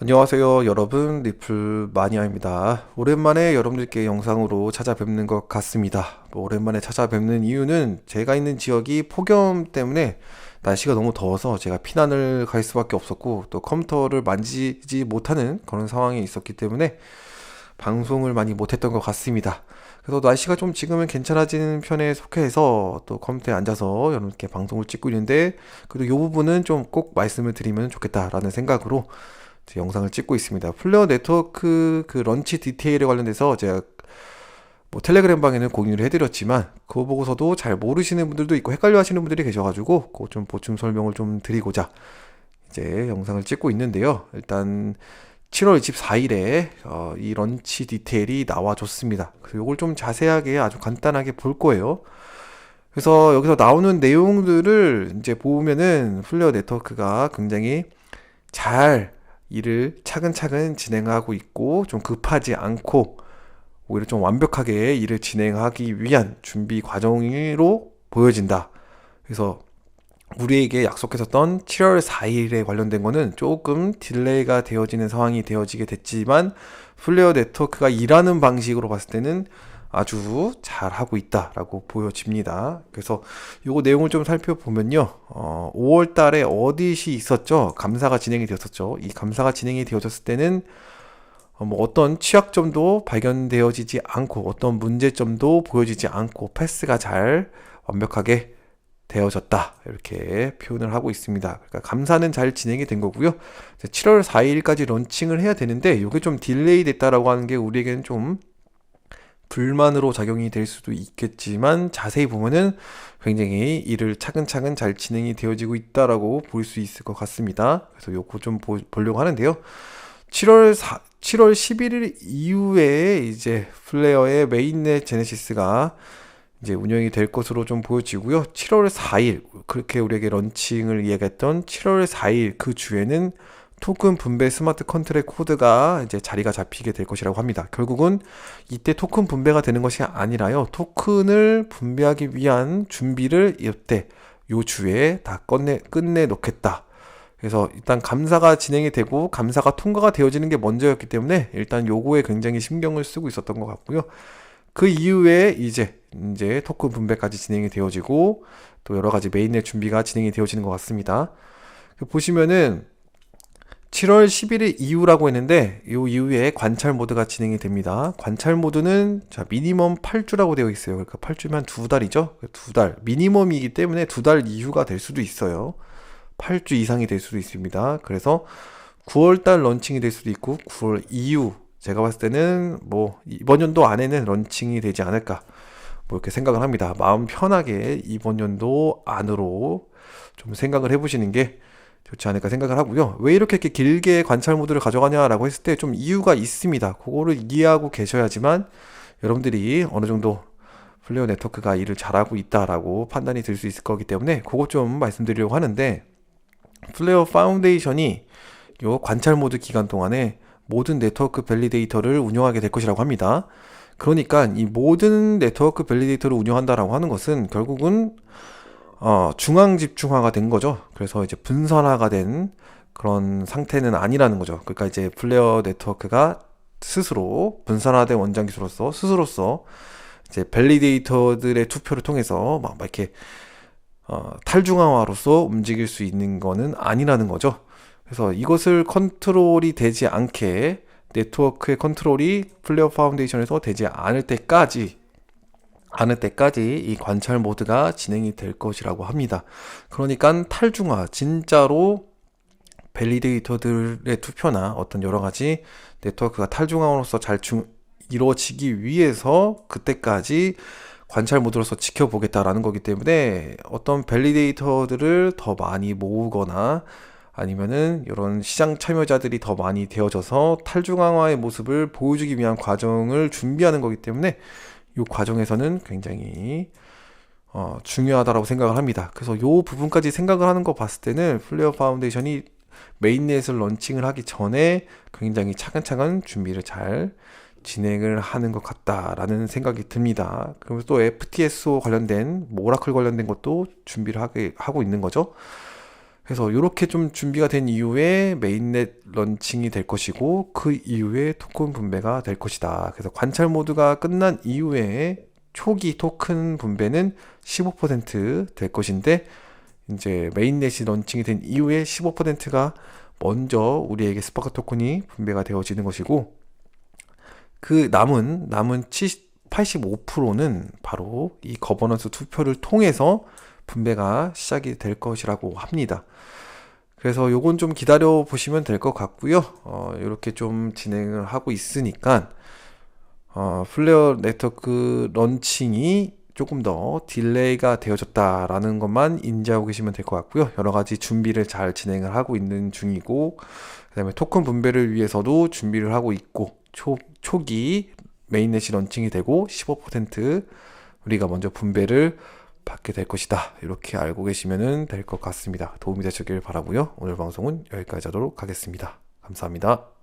안녕하세요 여러분, 리플 마니아입니다. 오랜만에 여러분들께 영상으로 찾아뵙는 것 같습니다. 오랜만에 찾아뵙는 이유는 제가 있는 지역이 폭염 때문에 날씨가 너무 더워서 제가 피난을 갈 수밖에 없었고, 또 컴퓨터를 만지지 못하는 그런 상황이 있었기 때문에 방송을 많이 못했던 것 같습니다. 그래서 날씨가 좀 지금은 괜찮아지는 편에 속해서 또 컴퓨터에 앉아서 여러분께 방송을 찍고 있는데, 그래도 이 부분은 좀 꼭 말씀을 드리면 좋겠다라는 생각으로 영상을 찍고 있습니다. 플레어 네트워크 그 런치 디테일에 관련돼서 제가 뭐 텔레그램 방에는 공유를 해드렸지만, 그거 보고서도 잘 모르시는 분들도 있고 헷갈려 하시는 분들이 계셔가지고 그거 좀 보충 설명을 좀 드리고자 이제 영상을 찍고 있는데요. 일단 7월 24일에 이 런치 디테일이 나와줬습니다. 그래서 이걸 좀 자세하게 아주 간단하게 볼 거예요. 그래서 여기서 나오는 내용들을 이제 보면은 플레어 네트워크가 굉장히 잘 일을 차근차근 진행하고 있고, 좀 급하지 않고 오히려 좀 완벽하게 일을 진행하기 위한 준비 과정으로 보여진다. 그래서 우리에게 약속했었던 7월 4일에 관련된 거는 조금 딜레이가 되어지는 상황이 되어지게 됐지만, 플레어 네트워크가 일하는 방식으로 봤을 때는 아주 잘하고 있다라고 보여집니다. 그래서 요거 내용을 좀 살펴보면요. 5월 달에 어디시 있었죠? 감사가 진행이 되었었죠. 이 감사가 진행이 되어졌을 때는 뭐 어떤 취약점도 발견되어지지 않고, 어떤 문제점도 보여지지 않고 패스가 잘 완벽하게 되어졌다, 이렇게 표현을 하고 있습니다. 그러니까 감사는 잘 진행이 된 거고요. 7월 4일까지 런칭을 해야 되는데 이게 좀 딜레이 됐다라고 하는 게 우리에게는 좀 불만으로 작용이 될 수도 있겠지만, 자세히 보면은 굉장히 일을 차근차근 잘 진행이 되어지고 있다라고 볼 수 있을 것 같습니다. 그래서 요거 좀 보려고 하는데요. 7월 11일 이후에 이제 플레어의 메인넷 제네시스가 이제 운영이 될 것으로 좀 보여지고요. 7월 4일, 그렇게 우리에게 런칭을 이야기했던 7월 4일 그 주에는 토큰 분배 스마트 컨트랙 코드가 이제 자리가 잡히게 될 것이라고 합니다. 결국은 이때 토큰 분배가 되는 것이 아니라요, 토큰을 분배하기 위한 준비를 이때 요 주에 다 끝내 놓겠다. 그래서 일단 감사가 진행이 되고 감사가 통과가 되어지는 게 먼저였기 때문에 일단 요거에 굉장히 신경을 쓰고 있었던 것 같고요. 그 이후에 이제 토큰 분배까지 진행이 되어지고, 또 여러 가지 메인넷 준비가 진행이 되어지는 것 같습니다. 보시면은 7월 11일 이후라고 했는데, 이 이후에 관찰 모드가 진행이 됩니다. 관찰 모드는 자 미니멈 8주라고 되어 있어요. 그러니까 8주면 두 달이죠. 두 달 미니멈이기 때문에 두 달 이후가 될 수도 있어요. 8주 이상이 될 수도 있습니다. 그래서 9월달 런칭이 될 수도 있고, 9월 이후, 제가 봤을 때는 뭐 이번 연도 안에는 런칭이 되지 않을까, 뭐 이렇게 생각을 합니다. 마음 편하게 이번 연도 안으로 좀 생각을 해보시는 게 좋지 않을까 생각을 하고요. 왜 이렇게 길게 관찰 모드를 가져가냐라고 했을 때 좀 이유가 있습니다. 그거를 이해하고 계셔야지만 여러분들이 어느 정도 플레어 네트워크가 일을 잘하고 있다라고 판단이 들 수 있을 거기 때문에 그거 좀 말씀드리려고 하는데, 플레어 파운데이션이 요 관찰 모드 기간 동안에 모든 네트워크 밸리데이터를 운영하게 될 것이라고 합니다. 그러니까 이 모든 네트워크 밸리데이터를 운영한다라고 하는 것은 결국은 중앙 집중화가 된 거죠. 그래서 이제 분산화가 된 그런 상태는 아니라는 거죠. 그러니까 이제 플레어 네트워크가 스스로 분산화된 원장 기술로서 스스로서 이제 밸리데이터들의 투표를 통해서 막 이렇게 탈중앙화로서 움직일 수 있는 거는 아니라는 거죠. 그래서 이것을 컨트롤이 되지 않게, 네트워크의 컨트롤이 플레어 파운데이션에서 되지 않을 때까지 이 관찰 모드가 진행이 될 것이라고 합니다. 그러니까 탈중화, 진짜로 밸리데이터들의 투표나 어떤 여러 가지 네트워크가 탈중앙으로서 이루어지기 위해서 그때까지 관찰 모드로서 지켜보겠다라는 거기 때문에, 어떤 밸리데이터들을 더 많이 모으거나 아니면은 이런 시장 참여자들이 더 많이 되어져서 탈중앙화의 모습을 보여주기 위한 과정을 준비하는 거기 때문에 이 과정에서는 굉장히 중요하다라고 생각을 합니다. 그래서 이 부분까지 생각을 하는 거 봤을 때는 플레어 파운데이션이 메인넷을 런칭을 하기 전에 굉장히 차근차근 준비를 잘 진행을 하는 것 같다라는 생각이 듭니다. 그리고 또 FTSO 관련된, 오라클 관련된 것도 준비를 하고 있는 거죠. 그래서 이렇게 좀 준비가 된 이후에 메인넷 런칭이 될 것이고 그 이후에 토큰 분배가 될 것이다. 그래서 관찰 모드가 끝난 이후에 초기 토큰 분배는 15%될 것인데 이제 메인넷이 런칭이 된 이후에 15%가 먼저 우리에게 스파크 토큰이 분배가 되어지는 것이고 그 남은 85%는 바로 이 거버넌스 투표를 통해서 분배가 시작이 될 것이라고 합니다. 그래서 요건 좀 기다려 보시면 될 것 같고요. 이렇게 좀 진행을 하고 있으니까 플레어 네트워크 런칭이 조금 더 딜레이가 되어졌다라는 것만 인지하고 계시면 될 것 같고요. 여러 가지 준비를 잘 진행을 하고 있는 중이고, 그다음에 토큰 분배를 위해서도 준비를 하고 있고, 초기 메인넷이 런칭이 되고 15% 우리가 먼저 분배를 받게 될 것이다. 이렇게 알고 계시면 될 것 같습니다. 도움이 되셨길 바라고요. 오늘 방송은 여기까지 하도록 하겠습니다. 감사합니다.